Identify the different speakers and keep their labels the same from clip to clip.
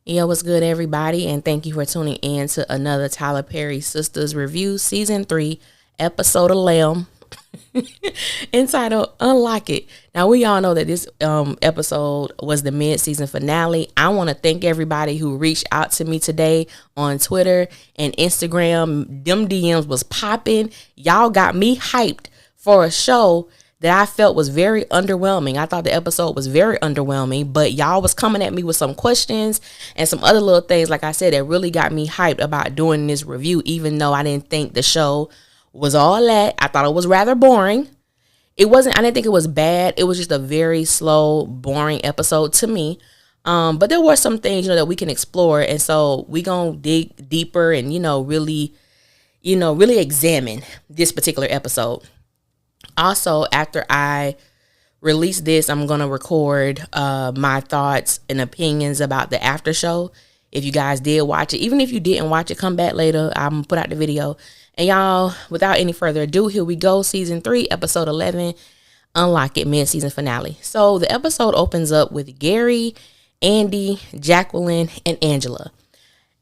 Speaker 1: Yeah, what's good, everybody? And thank you for tuning in to another Tyler Perry Sistas review, season 3, episode 11, entitled Unlock It. Now, we all know that this episode was the mid-season finale. I want to thank everybody who reached out to me today on Twitter and Instagram. Them DMs was popping. Y'all got me hyped for a show that I felt was very underwhelming. I thought the episode was very underwhelming, but y'all was coming at me with some questions and some other little things, like I said, that really got me hyped about doing this review, even though I didn't think the show was all that. I thought it was rather boring. I didn't think it was bad. It was just a very slow, boring episode to me. But there were some things, that we can explore. And so we gonna dig deeper and, really examine this particular episode. Also, after I release this, I'm going to record my thoughts and opinions about the after show. If you guys did watch it, even if you didn't watch it, come back later. I'm going to put out the video. And y'all, without any further ado, here we go. Season 3, episode 11, Unlock It, mid-season finale. So the episode opens up with Gary, Andy, Jacqueline, and Angela.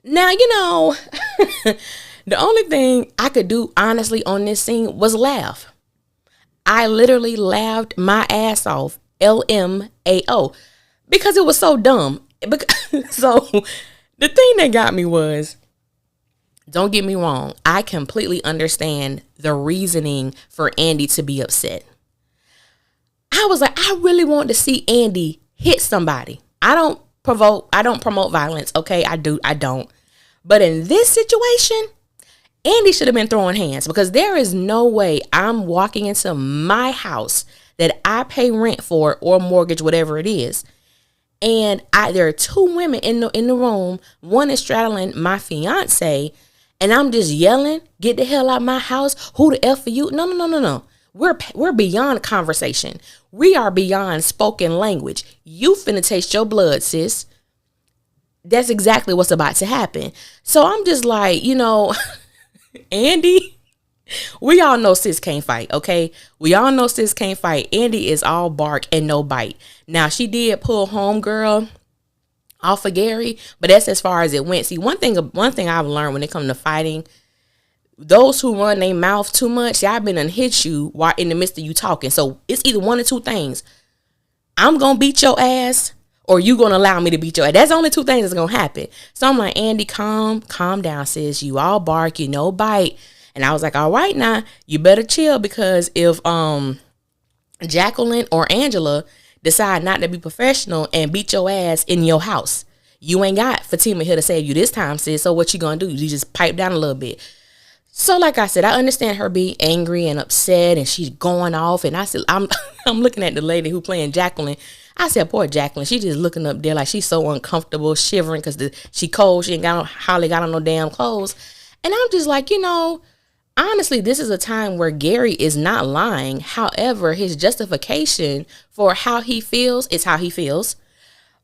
Speaker 1: Now, the only thing I could do, honestly, on this scene was laugh. I literally laughed my ass off, LMAO, because it was so dumb. So the thing that got me was, don't get me wrong, I completely understand the reasoning for Andy to be upset. I was like, I really want to see Andy hit somebody. I don't promote violence, okay? I don't. But in this situation, Andy should have been throwing hands, because there is no way I'm walking into my house that I pay rent for or mortgage, whatever it is. And there are two women in the room. One is straddling my fiance, and I'm just yelling, "Get the hell out of my house. Who the F are you?" No. We're beyond conversation. We are beyond spoken language. You finna taste your blood, sis. That's exactly what's about to happen. So I'm just like, Andy, we all know sis can't fight, okay? We all know sis can't fight. Andy is all bark and no bite. Now, she did pull homegirl off of Gary, but that's as far as it went. See, one thing I've learned when it comes to fighting, those who run their mouth too much, I've been and hit you while in the midst of you talking. So it's either one or two things. I'm going to beat your ass, or you going to allow me to beat your ass. That's the only two things that's going to happen. So I'm like, Andy, calm down, sis. You all bark, you no bite. And I was like, all right, now, you better chill, because if Jacqueline or Angela decide not to be professional and beat your ass in your house, you ain't got Fatima here to save you this time, sis. So what you going to do? You just pipe down a little bit. So like I said, I understand her being angry and upset, and she's going off. And I said, I'm looking at the lady who playing Jacqueline. I said, poor Jacqueline. She just looking up there like she's so uncomfortable, shivering because she cold. She ain't hardly got on no damn clothes. And I'm just like, honestly, this is a time where Gary is not lying. However, his justification for how he feels is how he feels.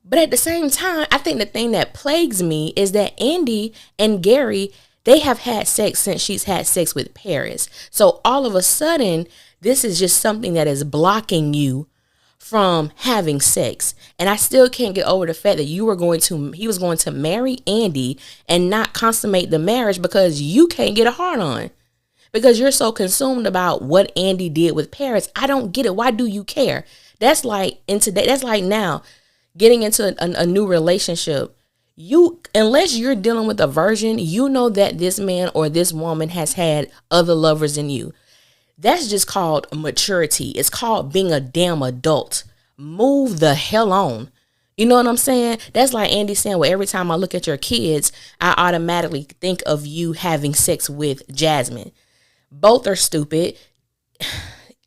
Speaker 1: But at the same time, I think the thing that plagues me is that Andy and Gary, they have had sex since she's had sex with Paris. So all of a sudden, this is just something that is blocking you from having sex. And I still can't get over the fact that he was going to marry Andy and not consummate the marriage because you can't get a hard on. Because you're so consumed about what Andy did with Paris. I don't get it. Why do you care? That's like now getting into a new relationship. Unless you're dealing with a virgin, you know that this man or this woman has had other lovers than you. That's just called maturity. It's called being a damn adult. Move the hell on. You know what I'm saying? That's like Andy saying, well, every time I look at your kids, I automatically think of you having sex with Jasmine. Both are stupid.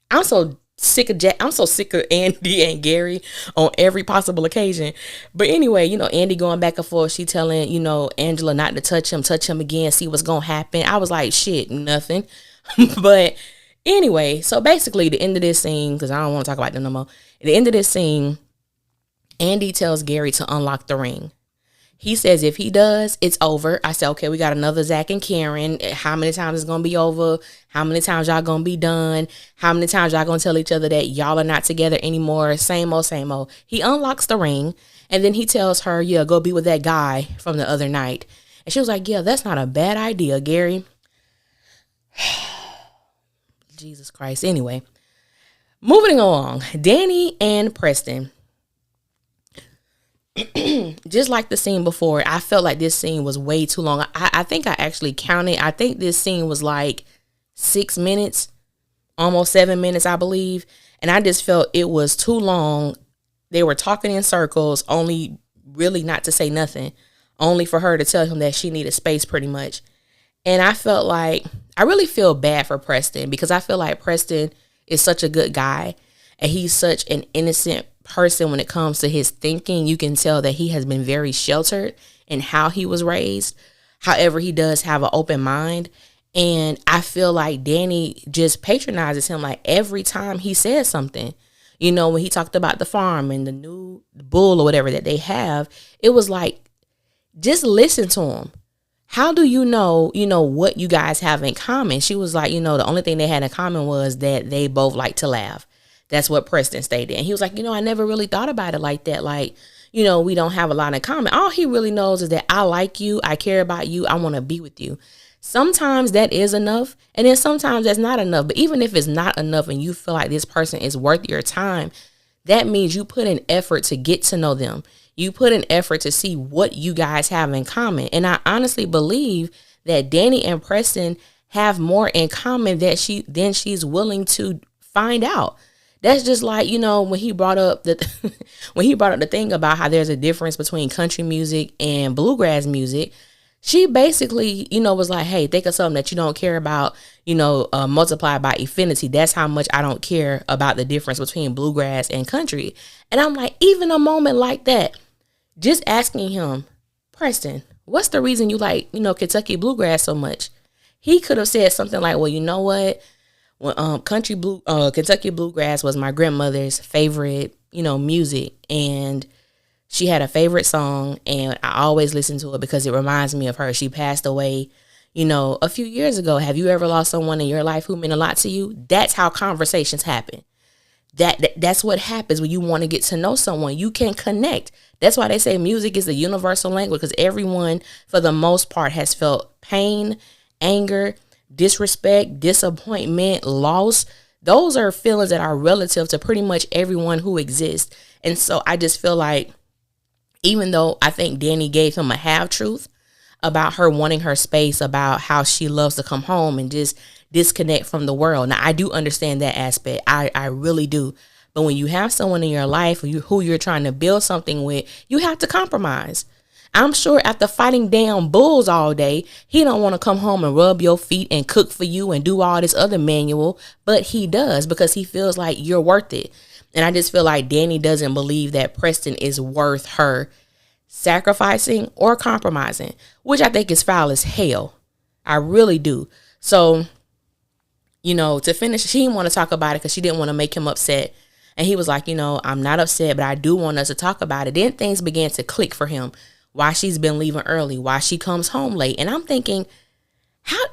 Speaker 1: I'm so sick of Andy and Gary on every possible occasion. But anyway, Andy going back and forth. She telling, Angela not to touch him again, see what's going to happen. I was like, shit, nothing. But anyway, so basically the end of this scene, because I don't want to talk about them no more. At the end of this scene, Andy tells Gary to unlock the ring. He says if he does, it's over. I said, okay, we got another Zach and Karen. How many times it's going to be over? How many times y'all going to be done? How many times y'all going to tell each other that y'all are not together anymore? Same old, same old. He unlocks the ring. And then he tells her, yeah, go be with that guy from the other night. And she was like, yeah, that's not a bad idea, Gary. Jesus Christ. Anyway, moving along, Danny and Preston. Just like the scene before, I felt like this scene was way too long. I think I actually counted. I think this scene was like 6 minutes, almost 7 minutes, I believe. And I just felt it was too long. They were talking in circles, only really not to say nothing, only for her to tell him that she needed space pretty much. And I felt like, I really feel bad for Preston because I feel like Preston is such a good guy and he's such an innocent person when it comes to his thinking. You can tell that he has been very sheltered in how he was raised. However, he does have an open mind. And I feel like Danny just patronizes him like every time he says something. You know, when he talked about the farm and the new bull or whatever that they have, it was like, just listen to him. How do you know, what you guys have in common? She was like, the only thing they had in common was that they both like to laugh. That's what Preston stated. And he was like, I never really thought about it like that. Like, we don't have a lot in common. All he really knows is that I like you. I care about you. I want to be with you. Sometimes that is enough. And then sometimes that's not enough. But even if it's not enough and you feel like this person is worth your time, that means you put in effort to get to know them. You put in effort to see what you guys have in common. And I honestly believe that Danny and Preston have more in common than she's willing to find out. That's just like, when he brought up the thing about how there's a difference between country music and bluegrass music. She basically, was like, hey, think of something that you don't care about, multiplied by infinity. That's how much I don't care about the difference between bluegrass and country. And I'm like, even a moment like that, just asking him, Preston, what's the reason you like, Kentucky bluegrass so much? He could have said something like, well, you know what? When Kentucky bluegrass was my grandmother's favorite, music, and she had a favorite song, and I always listen to it because it reminds me of her. She passed away, a few years ago. Have you ever lost someone in your life who meant a lot to you? That's how conversations happen. That's what happens when you want to get to know someone. You can connect. That's why they say music is a universal language, because everyone, for the most part, has felt pain, anger, disrespect, disappointment, loss. Those are feelings that are relative to pretty much everyone who exists. And so I just feel like, even though I think Danny gave him a half truth about her wanting her space, about how she loves to come home and just disconnect from the world. Now, I do understand that aspect. I really do. But when you have someone in your life who you're trying to build something with, you have to compromise. I'm sure after fighting damn bulls all day, he don't want to come home and rub your feet and cook for you and do all this other manual, but he does because he feels like you're worth it. And I just feel like Danny doesn't believe that Preston is worth her sacrificing or compromising, which I think is foul as hell. I really do. So, to finish, she didn't want to talk about it because she didn't want to make him upset. And he was like, I'm not upset, but I do want us to talk about it. Then things began to click for him. Why she's been leaving early, why she comes home late. And I'm thinking,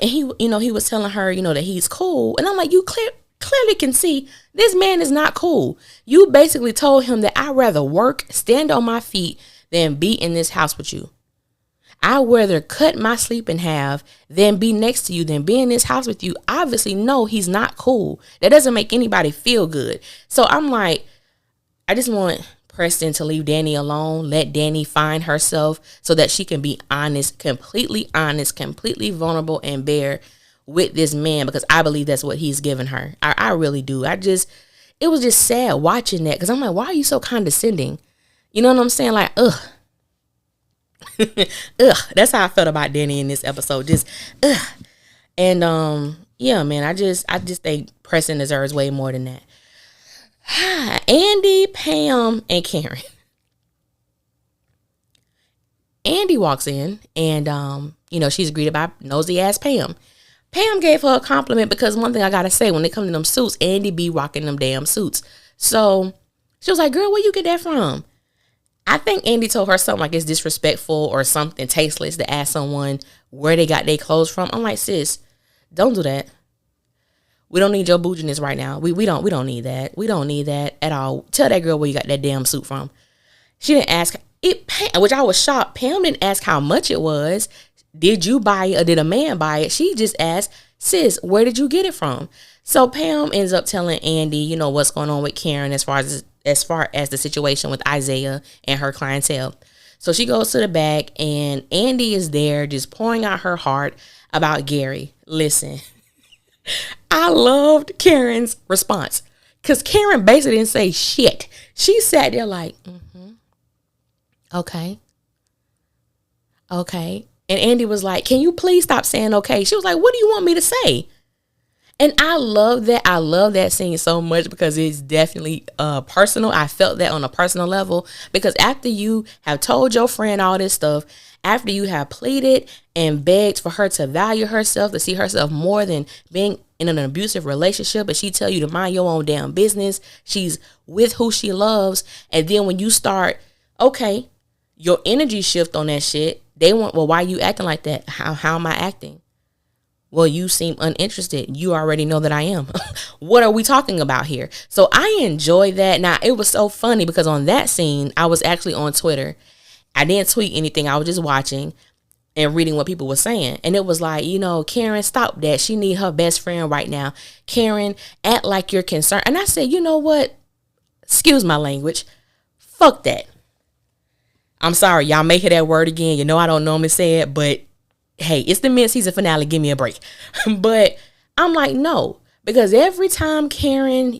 Speaker 1: and he was telling her, that he's cool. And I'm like, you clearly can see this man is not cool. You basically told him that I'd rather work, stand on my feet than be in this house with you. I'd rather cut my sleep in half than be next to you than be in this house with you. Obviously, no, he's not cool. That doesn't make anybody feel good. So I'm like, I just want Preston to leave Danny alone. Let Danny find herself so that she can be honest, completely vulnerable and bare with this man, because I believe that's what he's given her. I really do. It was just sad watching that, because I'm like, why are you so condescending? You know what I'm saying? Like, ugh. Ugh. That's how I felt about Danny in this episode. Just, ugh. And, yeah, man, I just think Preston deserves way more than that. Andy, Pam, and Karen. Andy walks in and, she's greeted by nosy ass Pam. Pam gave her a compliment because one thing I got to say, when they come to them suits, Andy be rocking them damn suits. So she was like, girl, where you get that from? I think Andy told her something like it's disrespectful or something tasteless to ask someone where they got their clothes from. I'm like, sis, don't do that. We don't need your bouginess right now. We don't need that. We don't need that at all. Tell that girl where you got that damn suit from. She didn't ask Which I was shocked. Pam didn't ask how much it was. Did you buy it or did a man buy it? She just asked, sis, where did you get it from? So Pam ends up telling Andy, what's going on with Karen as far as the situation with Isaiah and her clientele. So she goes to the back and Andy is there just pouring out her heart about Gary. Listen, I loved Karen's response because Karen basically didn't say shit. She sat there like, okay. And Andy was like, can you please stop saying okay? She was like, what do you want me to say? And I love that. I love that scene so much because it's definitely personal. I felt that on a personal level because after you have told your friend all this stuff, after you have pleaded and begged for her to value herself, to see herself more than being in an abusive relationship, and she tell you to mind your own damn business, she's with who she loves, and then when you start, okay, your energy shift on that shit, they want, well, why are you acting like that? How am I acting? Well, you seem uninterested. You already know that I am. What are we talking about here? So I enjoy that. Now, it was so funny because on that scene, I was actually on Twitter. I didn't tweet anything. I was just watching and reading what people were saying. And it was like, Karen, stop that. She need her best friend right now. Karen, act like you're concerned. And I said, you know what? Excuse my language. Fuck that. I'm sorry. Y'all may hear that word again. I don't normally say it, but hey, it's the mid-season finale. Give me a break. But I'm like, no, because every time Karen,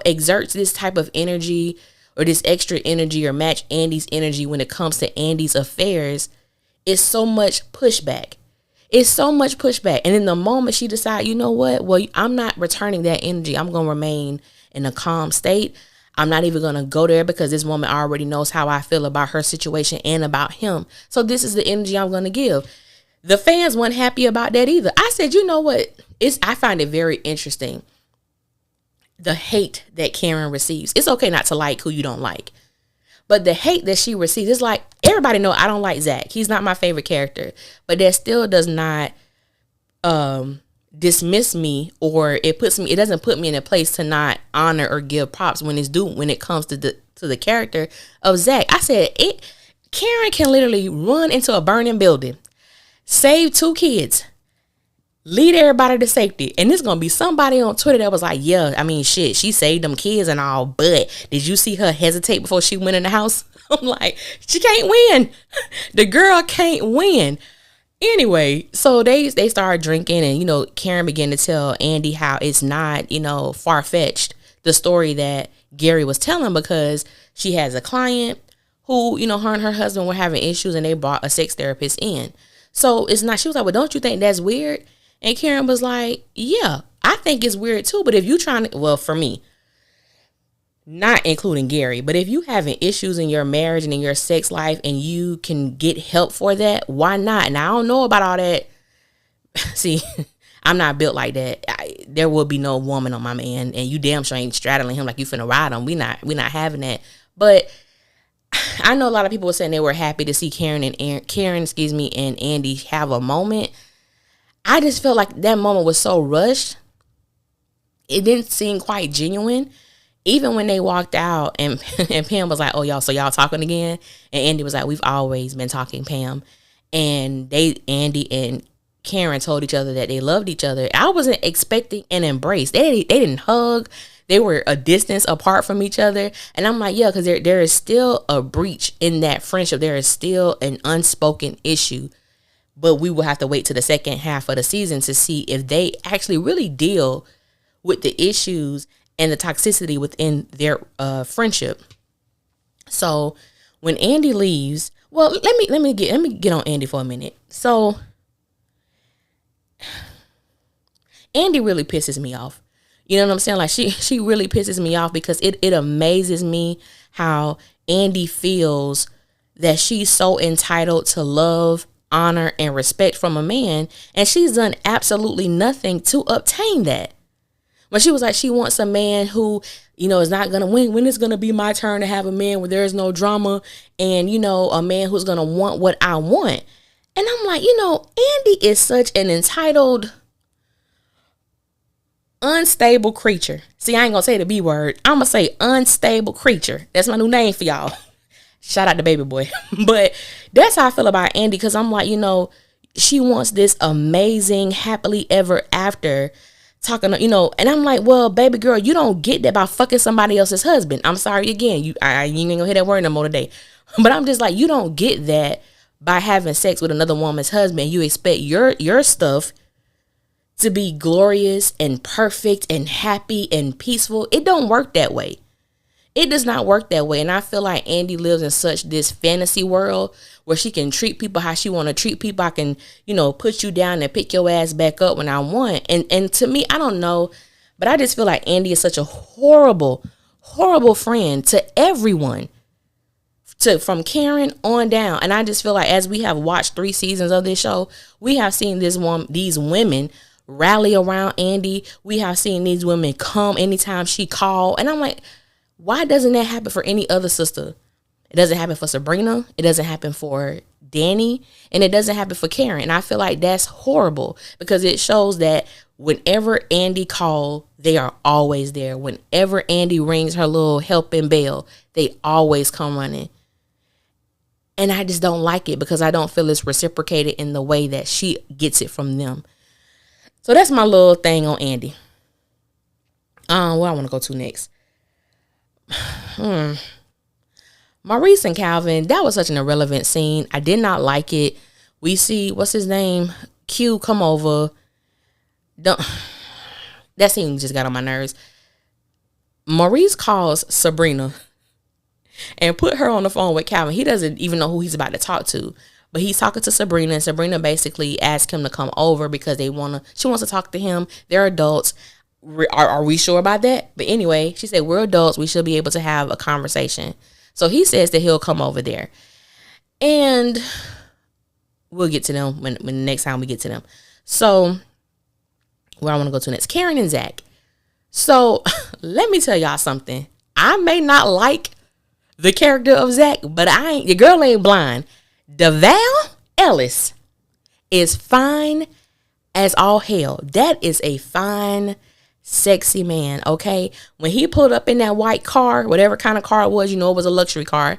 Speaker 1: exerts this type of energy or this extra energy or match Andy's energy when it comes to Andy's affairs, it's so much pushback. It's so much pushback. And in the moment she decides, you know what? Well, I'm not returning that energy. I'm going to remain in a calm state. I'm not even going to go there because this woman already knows how I feel about her situation and about him. So this is the energy I'm going to give. The fans weren't happy about that either. I said, you know what? I find it very interesting. The hate that Karen receives. It's okay not to like who you don't like. But the hate that she receives, it's like, everybody know I don't like Zach. He's not my favorite character. But that still does not dismiss me, or it doesn't put me in a place to not honor or give props when it's due when it comes to the character of Zach. I said, Karen can literally run into a burning building, save 2 kids, lead everybody to safety. And there's going to be somebody on Twitter that was like, yeah, I mean, shit, she saved them kids and all, but did you see her hesitate before she went in the house? I'm like, she can't win. The girl can't win. Anyway, so they started drinking and, Karen began to tell Andy how it's not, far-fetched, the story that Gary was telling, because she has a client who, her and her husband were having issues and they brought a sex therapist in. So it's not, she was like, well, don't you think that's weird? And Karen was like, yeah, I think it's weird too. But if you trying to, well, for me, not including Gary, but if you having issues in your marriage and in your sex life and you can get help for that, why not? Now, I don't know about all that. See, I'm not built like that. There will be no woman on my man, and you damn sure ain't straddling him like you finna ride him. We not having that. But I know a lot of people were saying they were happy to see Karen and Andy have a moment. I just felt like that moment was so rushed. It didn't seem quite genuine. Even when they walked out and Pam was like, oh, y'all, so y'all talking again? And Andy was like, we've always been talking, Pam. And Andy and Karen told each other that they loved each other. I wasn't expecting an embrace. They didn't hug. They were a distance apart from each other. And I'm like, yeah, because there is still a breach in that friendship. There is still an unspoken issue. But we will have to wait to the second half of the season to see if they actually really deal with the issues and the toxicity within their friendship. So when Andy leaves, well, let me get on Andy for a minute. So Andy really pisses me off. You know what I'm saying? Like she really pisses me off because it amazes me how Andy feels that she's so entitled to love, honor, and respect from a man, and she's done absolutely nothing to obtain that. But she was like, she wants a man who, is not going to win. When it's going to be my turn to have a man where there's no drama and, a man who's going to want what I want. And I'm like, Andy is such an entitled, unstable creature. See, I ain't going to say the B word. I'm going to say unstable creature. That's my new name for y'all. Shout out to baby boy. But that's how I feel about Andy, because I'm like, she wants this amazing happily ever after talking, and I'm like, well, baby girl, you don't get that by fucking somebody else's husband. I'm sorry again. You ain't gonna hear that word no more today. But I'm just like, you don't get that by having sex with another woman's husband. You expect your stuff to be glorious and perfect and happy and peaceful. It don't work that way. It does not work that way. And I feel like Andy lives in such this fantasy world where she can treat people how she want to treat people. I can, put you down and pick your ass back up when I want. And to me, I don't know, but I just feel like Andy is such a horrible, horrible friend to everyone, from Karen on down. And I just feel like as we have watched 3 seasons of this show, we have seen these women rally around Andy. We have seen these women come anytime she call. And I'm like, why doesn't that happen for any other sister? It doesn't happen for Sabrina. It doesn't happen for Danny. And it doesn't happen for Karen. And I feel like that's horrible, because it shows that whenever Andy calls, they are always there. Whenever Andy rings her little helping bell, they always come running. And I just don't like it, because I don't feel it's reciprocated in the way that she gets it from them. So that's my little thing on Andy. Where I want to go to next. Maurice and Calvin, that was such an irrelevant scene. I did not like it. We see, what's his name? Q come over. That scene just got on my nerves. Maurice calls Sabrina and put her on the phone with Calvin. He doesn't even know who he's about to talk to, but he's talking to Sabrina, and Sabrina basically asked him to come over because she wants to talk to him. They're adults. Are we sure about that? But anyway, she said, we're adults. We should be able to have a conversation. So he says that he'll come over there. And we'll get to them when the next time we get to them. So where I want to go to next, Karen and Zach. So let me tell y'all something. I may not like the character of Zach, but your girl ain't blind. DeVal Ellis is fine as all hell. That is a fine, sexy man, okay? When he pulled up in that white car, whatever kind of car it was, it was a luxury car.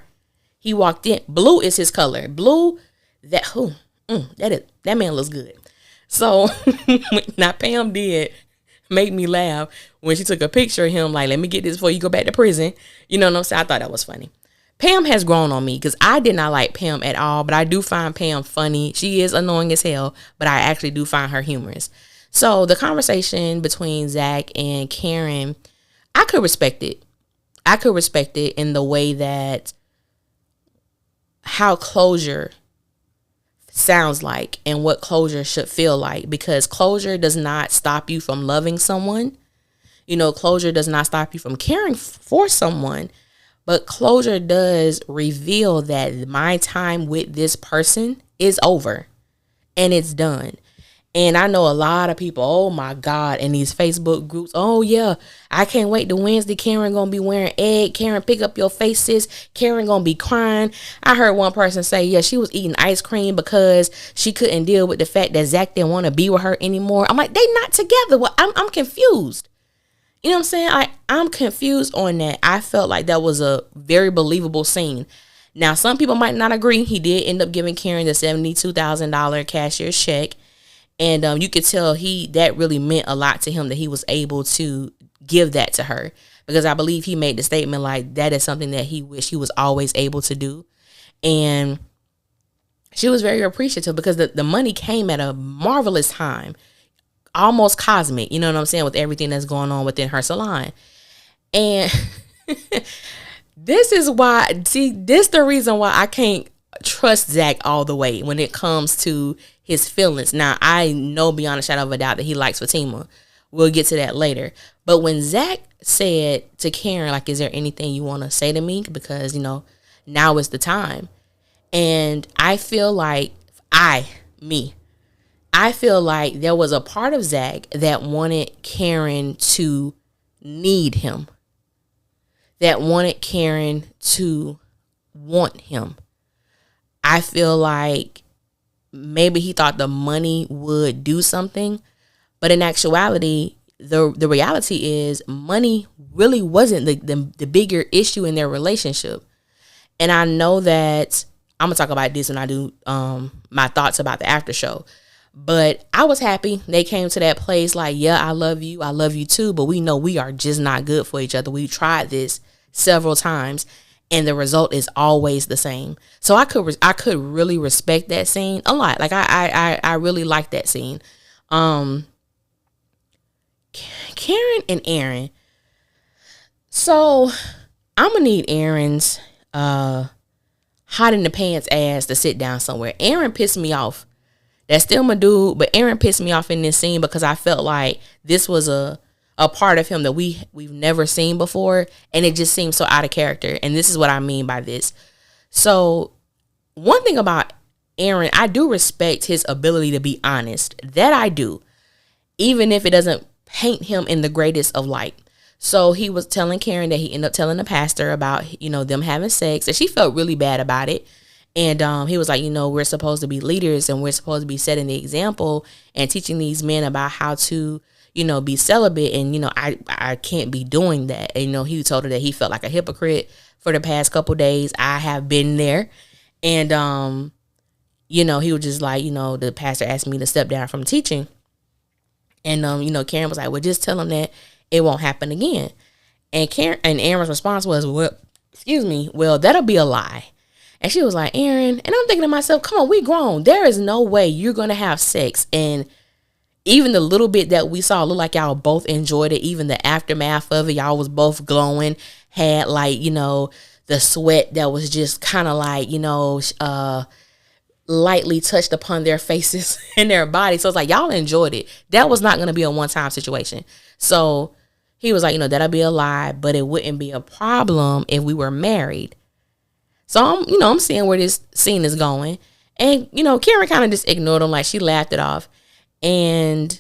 Speaker 1: He walked in. Blue is his color. Blue, that man looks good. So now Pam did make me laugh when she took a picture of him, like, let me get this before you go back to prison. You know what I'm saying? I thought that was funny. Pam has grown on me, because I did not like Pam at all, but I do find Pam funny. She is annoying as hell, but I actually do find her humorous. So the conversation between Zach and Karen, I could respect it. I could respect it in the way that how closure sounds like and what closure should feel like, because closure does not stop you from loving someone. Closure does not stop you from caring for someone, but closure does reveal that my time with this person is over and it's done. And I know a lot of people, oh my God, in these Facebook groups, oh yeah, I can't wait to Wednesday. Karen gonna be wearing egg. Karen, pick up your faces. Karen gonna be crying. I heard one person say, yeah, she was eating ice cream because she couldn't deal with the fact that Zach didn't want to be with her anymore. I'm like, they not together. Well, I'm confused. You know what I'm saying? I'm confused on that. I felt like that was a very believable scene. Now, some people might not agree. He did end up giving Karen the $72,000 cashier's check. And you could tell that really meant a lot to him, that he was able to give that to her, because I believe he made the statement like that is something that he wished he was always able to do. And she was very appreciative, because the money came at a marvelous time, almost cosmic, you know what I'm saying, with everything that's going on within her salon. And this is the reason why I can't trust Zach all the way when it comes to his feelings. Now, I know beyond a shadow of a doubt that he likes Fatima. We'll get to that later. But when Zach said to Karen, like, is there anything you want to say to me? Because, now is the time. And I feel like I feel like there was a part of Zach that wanted Karen to need him, that wanted Karen to want him. I feel like maybe he thought the money would do something, but in actuality, the reality is money really wasn't the bigger issue in their relationship. And I know that I'm going to talk about this when I do my thoughts about the after show. But I was happy they came to that place like, yeah, I love you too. But we know we are just not good for each other. We tried this several times and the result is always the same. So I could really respect that scene a lot. Like I really like that scene. Karen and Aaron. So I'm going to need Aaron's hot in the pants ass to sit down somewhere. Aaron pissed me off. That's still my dude, but Aaron pissed me off in this scene because I felt like this was a part of him that we've never seen before, and it just seemed so out of character. And this is what I mean by this. So one thing about Aaron, I do respect his ability to be honest. That I do, even if it doesn't paint him in the greatest of light. So he was telling Karen that he ended up telling the pastor about, them having sex, and she felt really bad about it. And he was like, we're supposed to be leaders and we're supposed to be setting the example and teaching these men about how to, be celibate. And, I can't be doing that. And, he told her that he felt like a hypocrite for the past couple days. I have been there. And, he was just like, the pastor asked me to step down from teaching. And, Karen was like, well, just tell him that it won't happen again. And Aaron's response was, well, that'll be a lie. And she was like, Aaron, and I'm thinking to myself, come on, we grown. There is no way you're going to have sex. And even the little bit that we saw looked like y'all both enjoyed it. Even the aftermath of it, y'all was both glowing, had like, the sweat that was just kind of like, lightly touched upon their faces and their body. So it's like, y'all enjoyed it. That was not going to be a one-time situation. So he was like, that'll be a lie, but it wouldn't be a problem if we were married. So I'm seeing where this scene is going. And, Karen kind of just ignored him. Like she laughed it off. And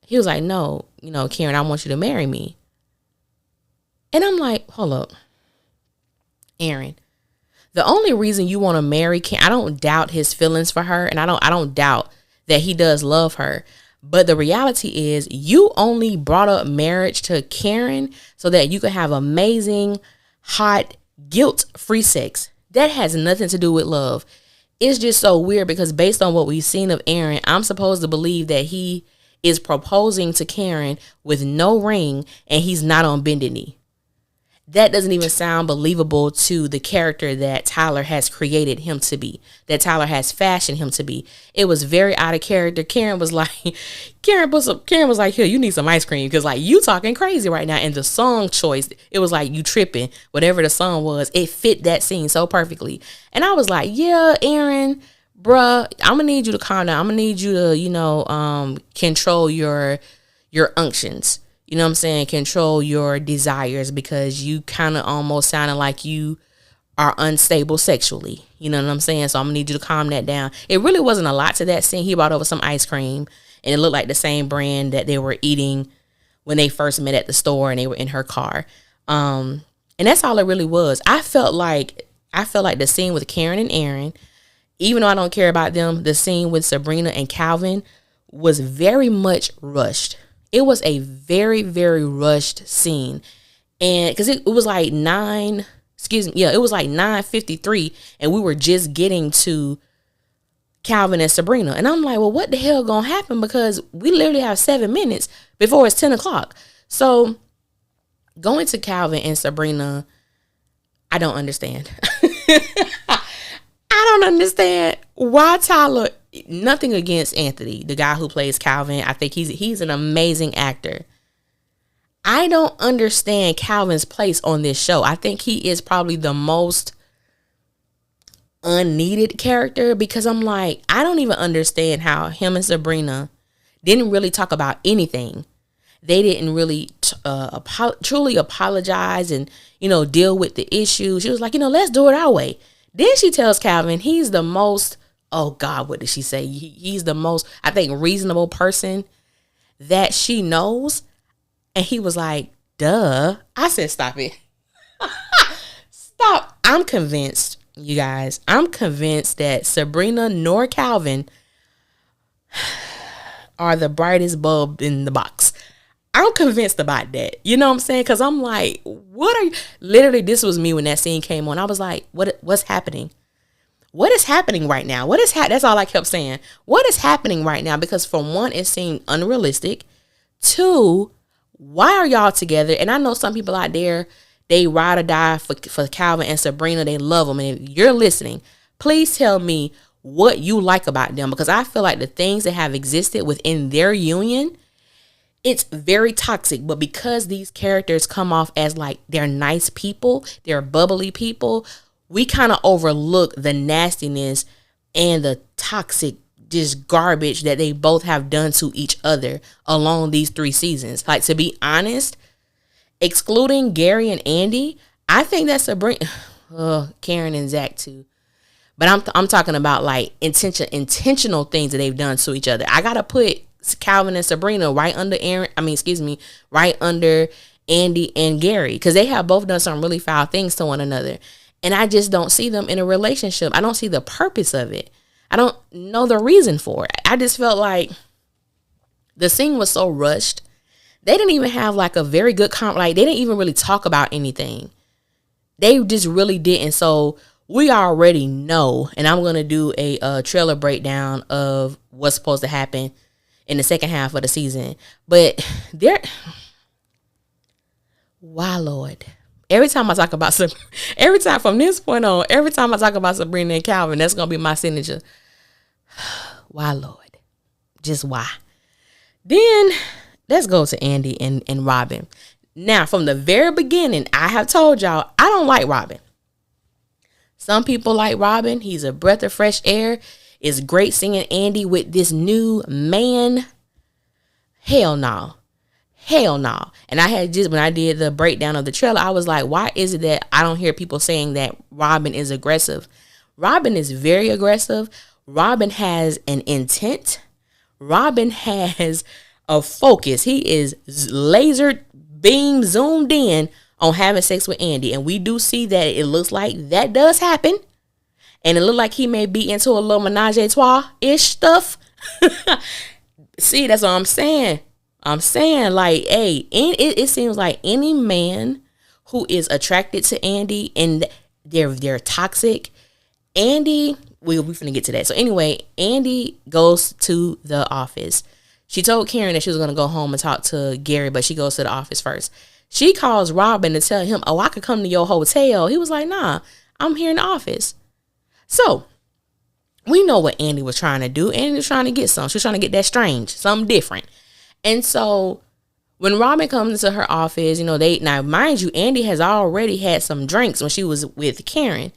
Speaker 1: he was like, no, Karen, I want you to marry me. And I'm like, hold up, Aaron, the only reason you want to marry Karen, I don't doubt his feelings for her. And I don't doubt that he does love her. But the reality is you only brought up marriage to Karen so that you could have amazing, hot, guilt-free sex. That has nothing to do with love. It's just so weird because based on what we've seen of Aaron, I'm supposed to believe that he is proposing to Karen with no ring and he's not on bended knee. That doesn't even sound believable to the character that Tyler has created him to be, that Tyler has fashioned him to be. It was very out of character. Karen was like, here, you need some ice cream because like you talking crazy right now. And the song choice, it was like you tripping, whatever the song was, it fit that scene so perfectly. And I was like, yeah, Aaron, bruh, I'm gonna need you to calm down. I'm gonna need you to, control your unctions. You know what I'm saying? Control your desires because you kind of almost sounded like you are unstable sexually. You know what I'm saying? So I'm going to need you to calm that down. It really wasn't a lot to that scene. He brought over some ice cream and it looked like the same brand that they were eating when they first met at the store and they were in her car. And that's all it really was. I felt like the scene with Karen and Aaron, even though I don't care about them, the scene with Sabrina and Calvin was very much rushed. It was a very, very rushed scene. And because it was like it was like 9:53 and we were just getting to Calvin and Sabrina. And I'm like, well, what the hell gonna happen? Because we literally have 7 minutes before it's 10 o'clock. So going to Calvin and Sabrina, I don't understand. I don't understand why Tyler. Nothing against Anthony, the guy who plays Calvin. I think he's an amazing actor. I don't understand Calvin's place on this show. I think he is probably the most unneeded character because I'm like, I don't even understand how him and Sabrina didn't really talk about anything. They didn't really truly apologize and, deal with the issue. She was like, let's do it our way. Then she tells Calvin he's the most, oh God, what did she say? He's the most, I think, reasonable person that she knows. And he was like, duh. I said, stop it. Stop. I'm convinced, you guys. I'm convinced that Sabrina nor Calvin are the brightest bulb in the box. I'm convinced about that. You know what I'm saying? Because I'm like, what are you? Literally, this was me when that scene came on. I was like, what's happening? What is happening right now? That's all I kept saying. What is happening right now? Because for one, it seemed unrealistic. Two, why are y'all together? And I know some people out there, they ride or die for Calvin and Sabrina. They love them. And if you're listening, please tell me what you like about them. Because I feel like the things that have existed within their union, it's very toxic. But because these characters come off as like they're nice people, they're bubbly people, we kind of overlook the nastiness and the toxic just garbage that they both have done to each other along these 3 seasons. Like, to be honest, excluding Gary and Andy, I think that's Sabrina, Karen and Zach too. But I'm talking about like intentional things that they've done to each other. I gotta put Calvin and Sabrina right under right under Andy and Gary, because they have both done some really foul things to one another. And I just don't see them in a relationship. I don't see the purpose of it. I don't know the reason for it. I just felt like the scene was so rushed. They didn't even have like a very good they didn't even really talk about anything. They just really didn't. So we already know, and I'm going to do a trailer breakdown of what's supposed to happen in the second half of the season. But why, Lord? Every time I talk about every time from this point on, every time I talk about Sabrina and Calvin, that's going to be my signature. Why, Lord? Just why? Then let's go to Andy and Robin. Now, from the very beginning, I have told y'all, I don't like Robin. Some people like Robin. He's a breath of fresh air. It's great seeing Andy with this new man. Hell no. Hell no. And I had when I did the breakdown of the trailer, I was like, why is it that I don't hear people saying that Robin is aggressive? Robin is very aggressive. Robin has an intent. Robin has a focus. He is laser beam zoomed in on having sex with Andy. And we do see that it looks like that does happen. And it looked like he may be into a little menage a trois-ish stuff. See, that's what I'm saying. I'm saying, like, hey, it seems like any man who is attracted to Andy and they're toxic. Andy, we're finna get to that. So anyway, Andy goes to the office. She told Karen that she was gonna go home and talk to Gary, but she goes to the office first. She calls Robin to tell him, oh, I could come to your hotel. He was like, nah, I'm here in the office. So we know what Andy was trying to do. Andy was trying to get something. She was trying to get that strange, something different. And so when Robin comes into her office, now mind you, Andy has already had some drinks when she was with Karen.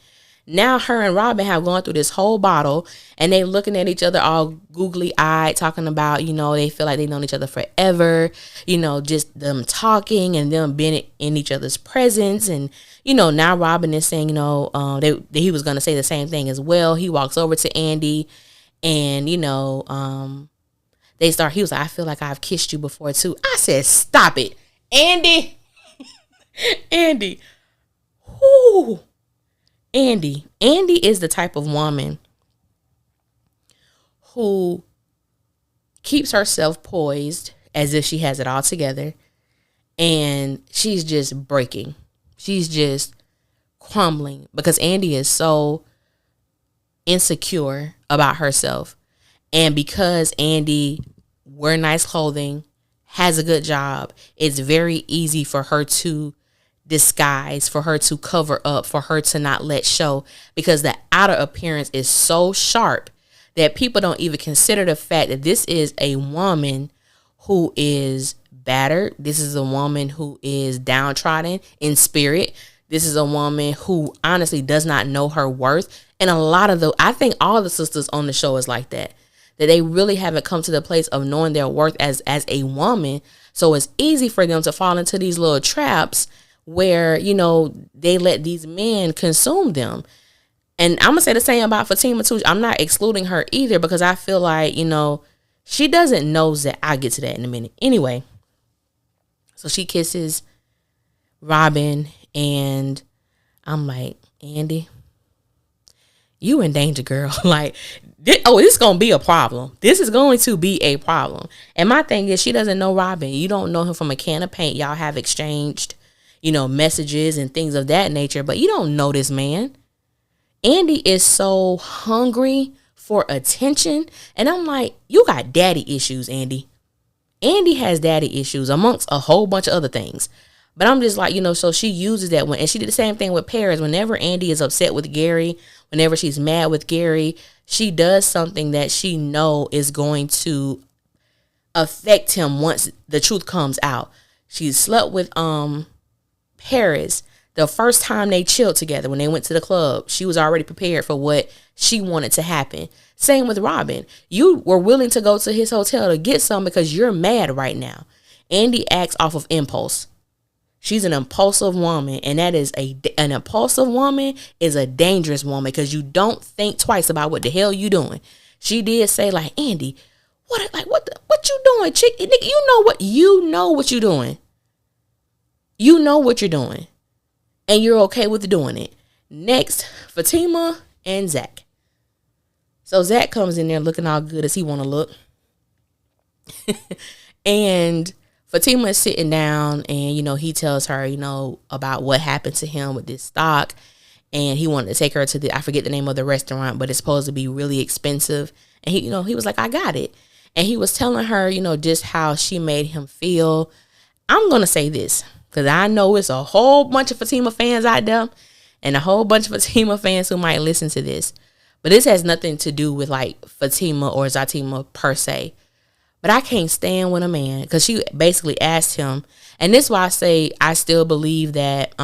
Speaker 1: Now her and Robin have gone through this whole bottle and they looking at each other all googly eyed, talking about, they feel like they've known each other forever, just them talking and them being in each other's presence. And, now Robin is saying, that he was going to say the same thing as well. He walks over to Andy and, he was like, I feel like I've kissed you before too. I said, stop it. Andy. Andy. Whoo. Andy is the type of woman who keeps herself poised as if she has it all together. And she's just breaking. She's just crumbling because Andy is so insecure about herself. And because Andy wear nice clothing, has a good job, it's very easy for her to disguise, for her to cover up, for her to not let show, because the outer appearance is so sharp that people don't even consider the fact that this is a woman who is battered. This is a woman who is downtrodden in spirit. This is a woman who honestly does not know her worth. And I think all the sisters on the show is like that they really haven't come to the place of knowing their worth as a woman. So it's easy for them to fall into these little traps where, they let these men consume them. And I'm going to say the same about Fatima too. I'm not excluding her either because I feel like, she doesn't know that. I'll get to that in a minute. Anyway, so she kisses Robin and I'm like, Andy, you in danger, girl. Like, this is going to be a problem. This is going to be a problem. And my thing is, she doesn't know Robin. You don't know him from a can of paint. Y'all have exchanged, messages and things of that nature, but you don't know this man. Andy is so hungry for attention. And I'm like, you got daddy issues, Andy. Andy has daddy issues amongst a whole bunch of other things. But I'm just like, so she uses that one. And she did the same thing with Paris. Whenever Andy is upset with Gary, whenever she's mad with Gary, she does something that she know is going to affect him once the truth comes out. She slept with Paris. The first time they chilled together, when they went to the club, she was already prepared for what she wanted to happen. Same with Robin. You were willing to go to his hotel to get some because you're mad right now. Andy acts off of impulse. She's an impulsive woman, and that is an impulsive woman is a dangerous woman because you don't think twice about what the hell you doing. She did say, like, Andy, what you doing, chick? Nigga, you know what you're doing. You know what you're doing. And you're okay with doing it. Next, Fatima and Zach. So Zach comes in there looking all good as he want to look. And Fatima is sitting down and, he tells her, about what happened to him with this stock. And he wanted to take her to I forget the name of the restaurant, but it's supposed to be really expensive. And he was like, I got it. And he was telling her, just how she made him feel. I'm going to say this, because I know it's a whole bunch of Fatima fans out there and a whole bunch of Fatima fans who might listen to this. But this has nothing to do with like Fatima or Zatima per se. But I can't stand when a man, because she basically asked him, and this is why I say I still believe that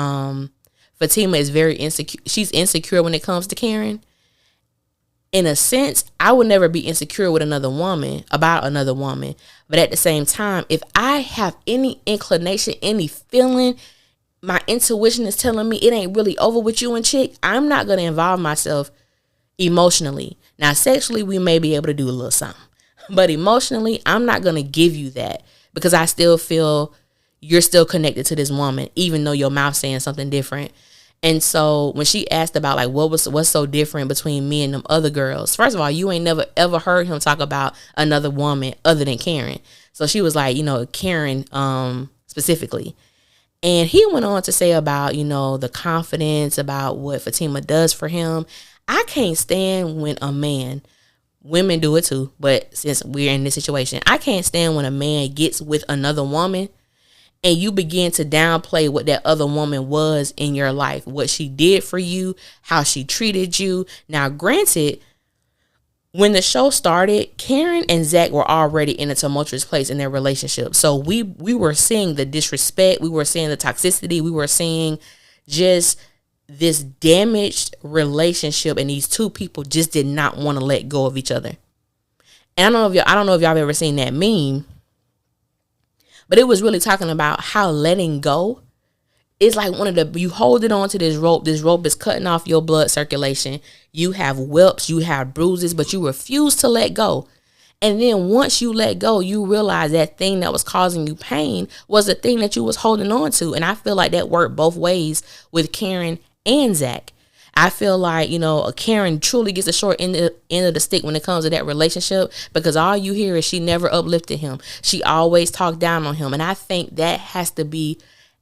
Speaker 1: Fatima is very insecure. She's insecure when it comes to Karen. In a sense, I would never be insecure with another woman, about another woman. But at the same time, if I have any inclination, any feeling, my intuition is telling me it ain't really over with you and chick, I'm not going to involve myself emotionally. Now, sexually, we may be able to do a little something. But emotionally, I'm not going to give you that because I still feel you're still connected to this woman, even though your mouth's saying something different. And so when she asked about like what's so different between me and them other girls, first of all, you ain't never ever heard him talk about another woman other than Karen. So she was like, Karen specifically. And he went on to say about, the confidence, about what Fatima does for him. I can't stand when a man, women do it too, but since we're in this situation, I can't stand when a man gets with another woman and you begin to downplay what that other woman was in your life, what she did for you, how she treated you. Now, granted, when the show started, Karen and Zach were already in a tumultuous place in their relationship. So we were seeing the disrespect, we were seeing the toxicity, we were seeing just this damaged relationship, and these two people just did not want to let go of each other. And I don't know if y'all have ever seen that meme, but it was really talking about how letting go is like you holding on to this rope is cutting off your blood circulation. You have whelps, you have bruises, but you refuse to let go. And then once you let go, you realize that thing that was causing you pain was the thing that you was holding on to. And I feel like that worked both ways with Karen and Zach. I feel like, Karen truly gets the short end of the stick when it comes to that relationship, because all you hear is she never uplifted him. She always talked down on him. And I think that has to be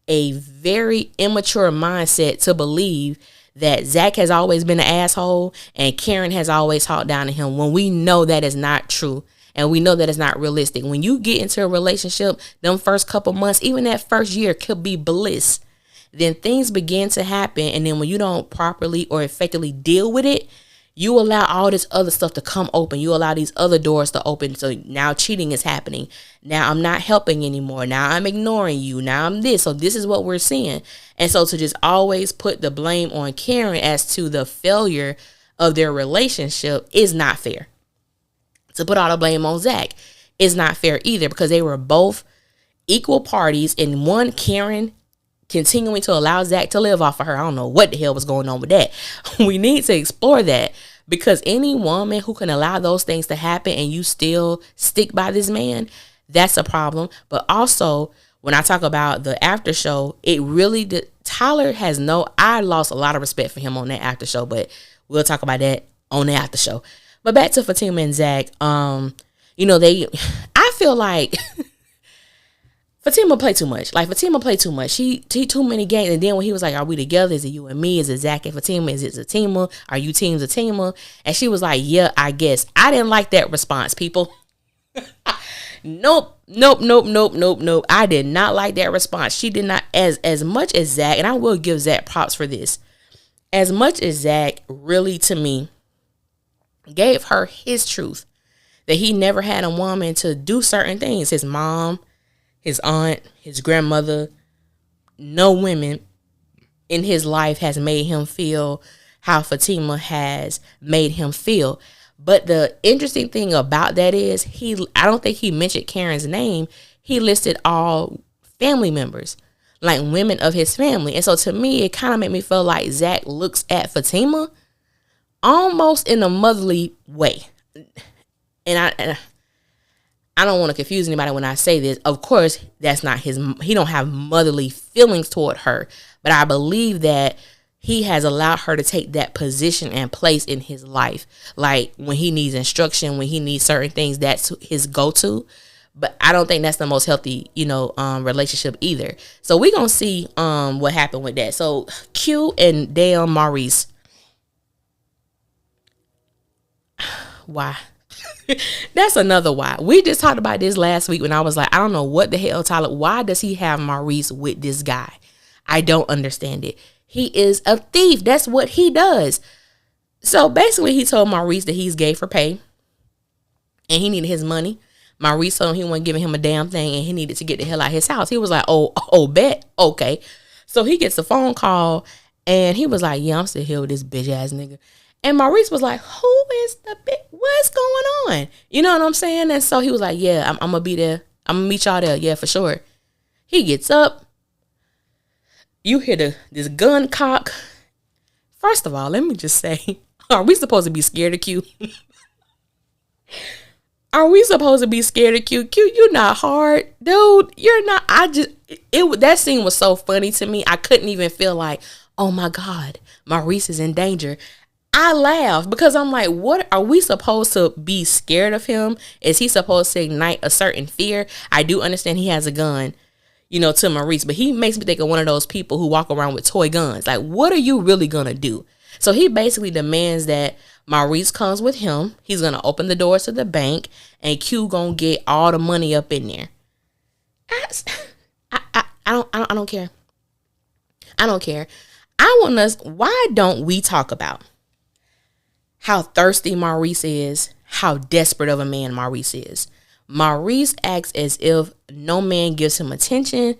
Speaker 1: a very immature mindset to believe that Zach has always been an asshole and Karen has always talked down to him, when we know that is not true. And we know that it's not realistic. When you get into a relationship, them first couple months, even that first year could be bliss. Then things begin to happen. And then when you don't properly or effectively deal with it, you allow all this other stuff to come open. You allow these other doors to open. So now cheating is happening. Now I'm not helping anymore. Now I'm ignoring you. Now I'm this. So this is what we're seeing. And so to just always put the blame on Karen as to the failure of their relationship is not fair. To put all the blame on Zach is not fair either, because they were both equal parties. And one, Karen continuing to allow Zach to live off of her. I don't know what the hell was going on with that. We need to explore that, because any woman who can allow those things to happen and you still stick by this man, that's a problem. But also, when I talk about the after show, it really did. Tyler has I lost a lot of respect for him on that after show, but we'll talk about that on the after show. But back to Fatima and Zach. I feel like Fatima played too much. Like, Fatima played too much. She too many games. And then when he was like, are we together? Is it you and me? Is it Zach and Fatima? Is it Zatima? Are you team Zatima? And she was like, yeah, I guess. I didn't like that response, people. Nope. I did not like that response. She did not, as much as Zach, and I will give Zach props for this, as much as Zach really, to me, gave her his truth, that he never had a woman to do certain things. His mom, his aunt, his grandmother, no women in his life has made him feel how Fatima has made him feel. But the interesting thing about that is I don't think he mentioned Karen's name. He listed all family members, like women of his family. And so to me, it kind of made me feel like Zach looks at Fatima almost in a motherly way. And I don't want to confuse anybody when I say this. Of course, that's not he don't have motherly feelings toward her. But I believe that he has allowed her to take that position and place in his life. Like, when he needs instruction, when he needs certain things, that's his go-to. But I don't think that's the most healthy, relationship either. So we're going to see what happened with that. So Q and damn Maurice. Why? That's another why. We just talked about this last week when I was like, I don't know what the hell, Tyler. Why does he have Maurice with this guy? I don't understand it. He is a thief. That's what he does. So basically, he told Maurice that he's gay for pay and he needed his money. Maurice told him he wasn't giving him a damn thing and he needed to get the hell out of his house. He was like, oh, bet. Okay. So he gets a phone call and he was like, yeah, I'm still here with this bitch ass nigga. And Maurice was like, who is the bitch? What's going on? You know what I'm saying? And so he was like, yeah, I'm going to be there. I'm going to meet y'all there. Yeah, for sure. He gets up. You hear this gun cock. First of all, let me just say, are we supposed to be scared of Q? Are we supposed to be scared of Q? Q, you're not hard. Dude, you're not. That scene was so funny to me. I couldn't even feel like, oh my God, Maurice is in danger. I laughed because I'm like, what are we supposed to be scared of him? Is he supposed to ignite a certain fear? I do understand he has a gun, to Maurice, but he makes me think of one of those people who walk around with toy guns. Like, what are you really going to do? So he basically demands that Maurice comes with him. He's going to open the doors to the bank and Q going to get all the money up in there. I don't care. I don't care. Why don't we talk about how thirsty Maurice is, how desperate of a man Maurice is? Maurice acts as if no man gives him attention.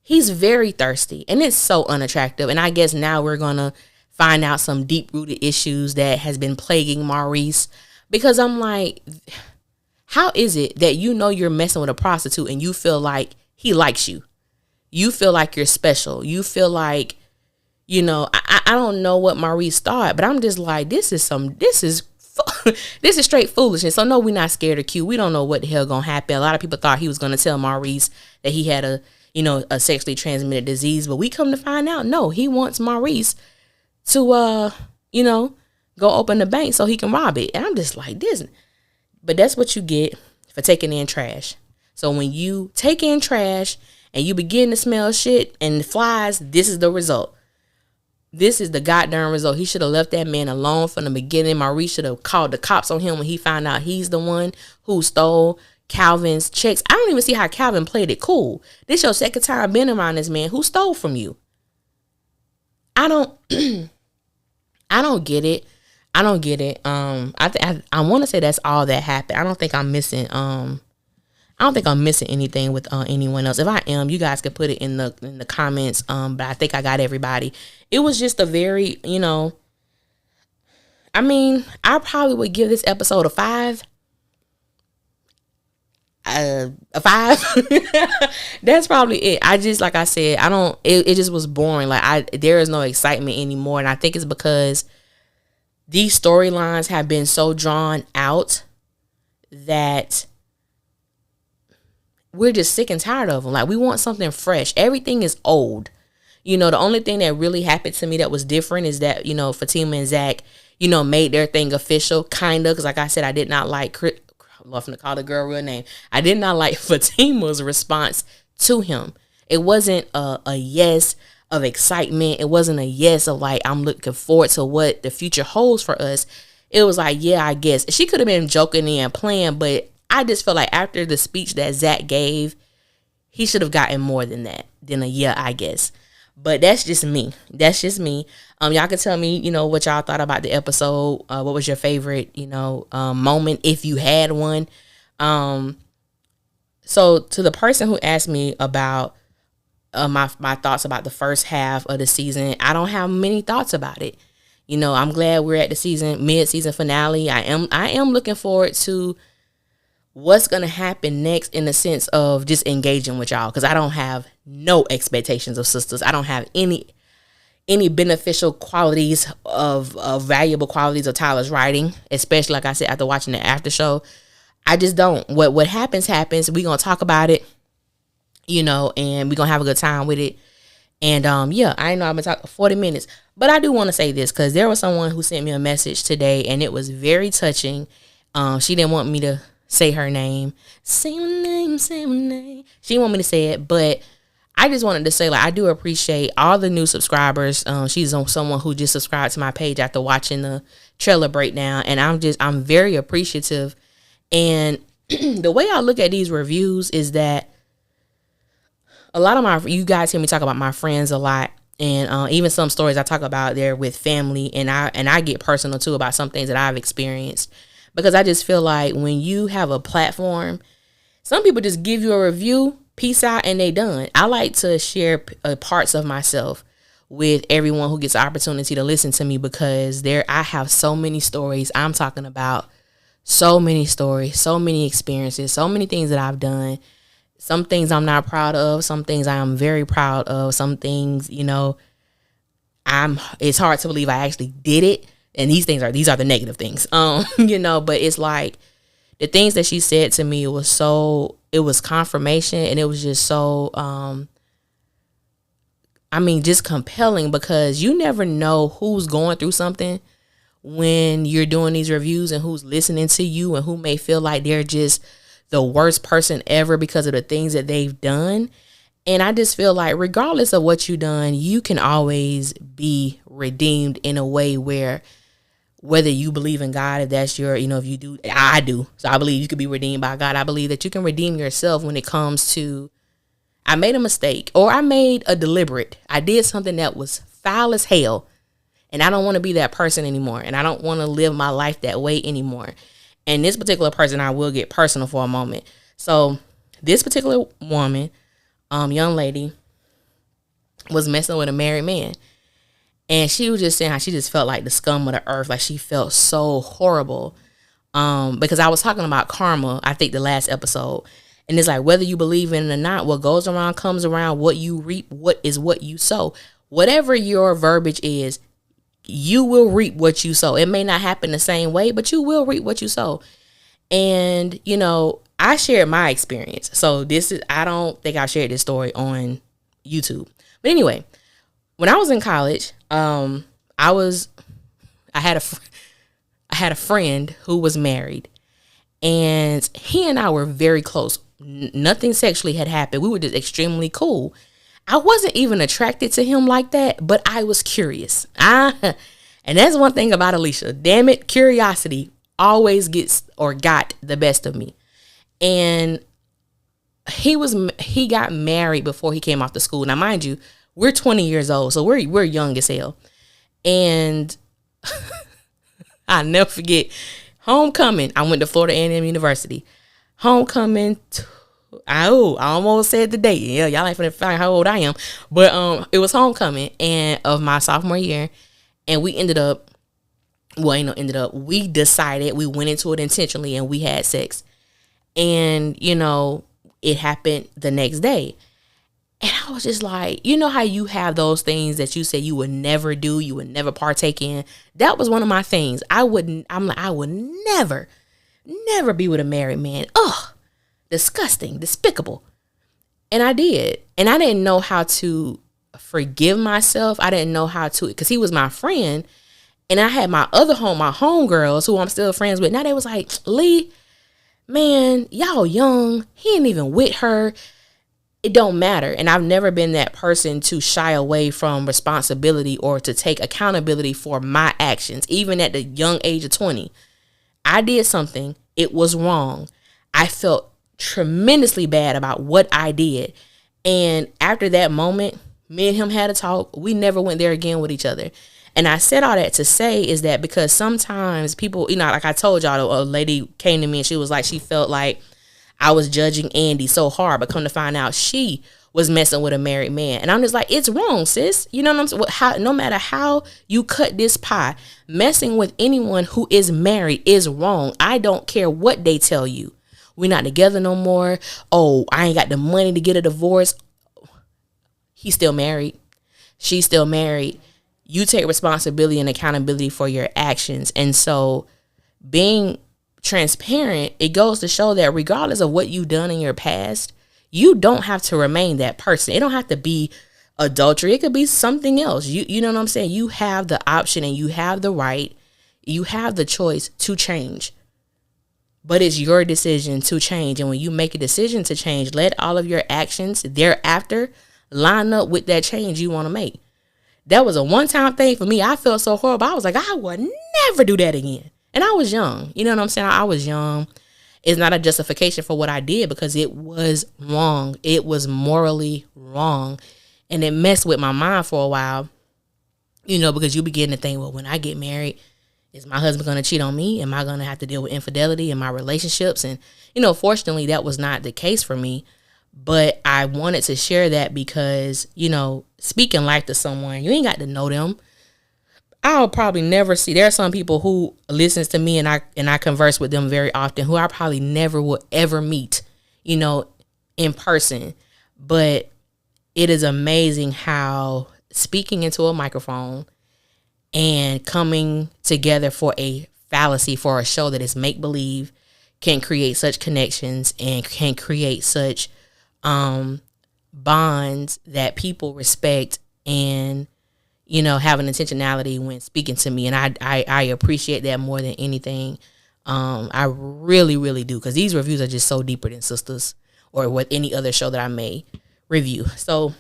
Speaker 1: He's very thirsty, and it's so unattractive. And I guess now we're going to find out some deep-rooted issues that has been plaguing Maurice, because I'm like, how is it that you're messing with a prostitute and you feel like he likes you? You feel like you're special. You feel like, I don't know what Maurice thought, but I'm just like, this is straight foolishness. So no, we're not scared of Q. We don't know what the hell gonna happen. A lot of people thought he was gonna tell Maurice that he had a sexually transmitted disease, but we come to find out, no, he wants Maurice to go open the bank so he can rob it. And I'm just like, this. But that's what you get for taking in trash. So when you take in trash and you begin to smell shit and flies, this is the result. This is the goddamn result. He should have left that man alone from the beginning. Maurice should have called the cops on him when he found out he's the one who stole Calvin's checks. I don't even see how Calvin played it cool. This your second time being around this man who stole from you. I don't get it. I don't get it. I want to say that's all that happened. I don't think I'm missing anything with anyone else. If I am, you guys can put it in the comments. But I think I got everybody. It was just a very, I probably would give this episode a 5. A 5. That's probably it. I just, like I said, it just was boring. Like there is no excitement anymore. And I think it's because these storylines have been so drawn out that we're just sick and tired of them. Like, we want something fresh. Everything is old. The only thing that really happened to me that was different is that, Fatima and Zach made their thing official, kind of. Because like I said, I did not like, I'm going to call the girl real name. I did not like Fatima's response to him. It wasn't a yes of excitement. It wasn't a yes of like, I'm looking forward to what the future holds for us. It was like, yeah, I guess. She could have been joking and playing, but I just feel like after the speech that Zach gave, he should have gotten more than that, than a yeah, I guess. But that's just me. Y'all can tell me, what y'all thought about the episode. What was your favorite, moment, if you had one. So to the person who asked me about my thoughts about the first half of the season, I don't have many thoughts about it. I'm glad we're at the mid-season finale. I am looking forward to what's going to happen next in the sense of just engaging with y'all, because I don't have no expectations of Sistas. I don't have any beneficial qualities of valuable qualities of Tyler's writing, especially, like I said, after watching the after show. I just don't. What happens. We're going to talk about it, and we're going to have a good time with it. And, I know I've been talking 40 minutes, but I do want to say this because there was someone who sent me a message today, and it was very touching. She didn't want me to say her name. Say my name. She didn't want me to say it, but I just wanted to say, I do appreciate all the new subscribers. She's someone who just subscribed to my page after watching the trailer breakdown, and I'm very appreciative. And the way I look at these reviews is that a lot of you guys hear me talk about my friends a lot, and even some stories I talk about there with family, and I get personal too about some things that I've experienced, because I just feel like when you have a platform, some people just give you a review, peace out, and they done. I like to share parts of myself with everyone who gets the opportunity to listen to me, because I have so many stories. I'm talking about so many stories, so many experiences, so many things that I've done. Some things I'm not proud of. Some things I am very proud of. Some things, it's hard to believe I actually did it. And these are the negative things. But it's like the things that she said to me, it was confirmation, and it was just so, just compelling, because you never know who's going through something when you're doing these reviews, and who's listening to you, and who may feel like they're just the worst person ever because of the things that they've done. And I just feel like regardless of what you've done, you can always be redeemed in a way where, whether you believe in God, if that's your, if you do, I do. So I believe you could be redeemed by God. I believe that you can redeem yourself when it comes to, I made a mistake, or I did something that was foul as hell, and I don't want to be that person anymore. And I don't want to live my life that way anymore. And this particular person, I will get personal for a moment. So this particular woman, young lady, was messing with a married man. And she was just saying how she just felt like the scum of the earth. Like she felt so horrible. Because I was talking about karma, I think the last episode. And it's like, whether you believe in it or not, what goes around comes around. What you reap, what you sow. Whatever your verbiage is, you will reap what you sow. It may not happen the same way, but you will reap what you sow. And, I shared my experience. So I don't think I shared this story on YouTube. But anyway, when I was in college, I had a friend who was married, and he and I were very close. Nothing sexually had happened. We were just extremely cool. I wasn't even attracted to him like that, but I was curious. And that's one thing about Alicia. Damn it, curiosity always got the best of me. And he got married before he came off the school. Now, mind you, we're 20 years old, so we're young as hell. And I'll never forget homecoming. I went to Florida A&M University. Homecoming. I almost said the date. Yeah, y'all ain't finna find how old I am. But it was homecoming of my sophomore year. And we we decided, we went into it intentionally, and we had sex. And, it happened the next day. And I was just like, how you have those things that you say you would never do, you would never partake in. That was one of my things. I would never be with a married man. Ugh. Disgusting, despicable. And I did. And I didn't know how to forgive myself. I didn't know how to, because he was my friend. And I had my homegirls who I'm still friends with. Now they was like, Lee, man, y'all young. He ain't even with her. It don't matter. And I've never been that person to shy away from responsibility or to take accountability for my actions. Even at the young age of 20, I did something. It was wrong. I felt tremendously bad about what I did. And after that moment, me and him had a talk. We never went there again with each other. And I said all that to say is that because sometimes people, like I told y'all, a lady came to me and she was like, she felt like I was judging Andy so hard, but come to find out she was messing with a married man. And I'm just like, it's wrong, sis. You know what I'm saying? No matter how you cut this pie, messing with anyone who is married is wrong. I don't care what they tell you. We're not together no more. Oh, I ain't got the money to get a divorce. He's still married. She's still married. You take responsibility and accountability for your actions. And so being transparent, it goes to show that regardless of what you've done in your past, you don't have to remain that person. It don't have to be adultery. It could be something else. You know what I'm saying? You have the option and you have the right. You have the choice to change. But it's your decision to change. And when you make a decision to change, let all of your actions thereafter line up with that change you want to make. That was a one-time thing for me. I felt so horrible. I was like, I would never do that again. And I was young. You know what I'm saying? I was young. It's not a justification for what I did because it was wrong. It was morally wrong. And it messed with my mind for a while, because you begin to think, well, when I get married, is my husband going to cheat on me? Am I going to have to deal with infidelity in my relationships? And, fortunately, that was not the case for me. But I wanted to share that because, speaking life to someone, you ain't got to know them. I'll probably never see. There are some people who listens to me and I converse with them very often who I probably never will ever meet, in person. But it is amazing how speaking into a microphone and coming together for a fallacy, for a show that is make-believe, can create such connections and can create such bonds that people respect and have an intentionality when speaking to me. And I appreciate that more than anything. I really, really do. Because these reviews are just so deeper than Sistas or with any other show that I may review. So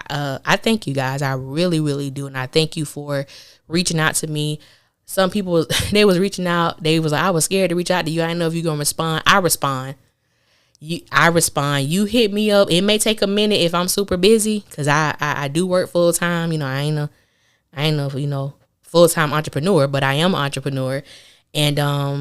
Speaker 1: I thank you guys. I really, really do. And I thank you for reaching out to me. Some people, they was reaching out. They was like, I was scared to reach out to you. I didn't know if you're going to respond. I respond. I respond. You hit me up. It may take a minute if I'm super busy because I do work full time. I ain't no full time entrepreneur, but I am an entrepreneur. And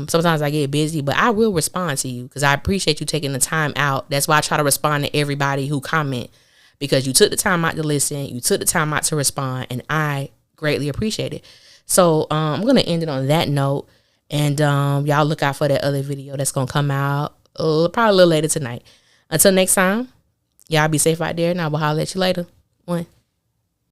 Speaker 1: sometimes I get busy, but I will respond to you because I appreciate you taking the time out. That's why I try to respond to everybody who comment, because you took the time out to listen. You took the time out to respond, and I greatly appreciate it. So I'm going to end it on that note. And y'all look out for that other video that's going to come out probably a little later tonight. Until next time, y'all be safe out there, and I will holler at you later. One.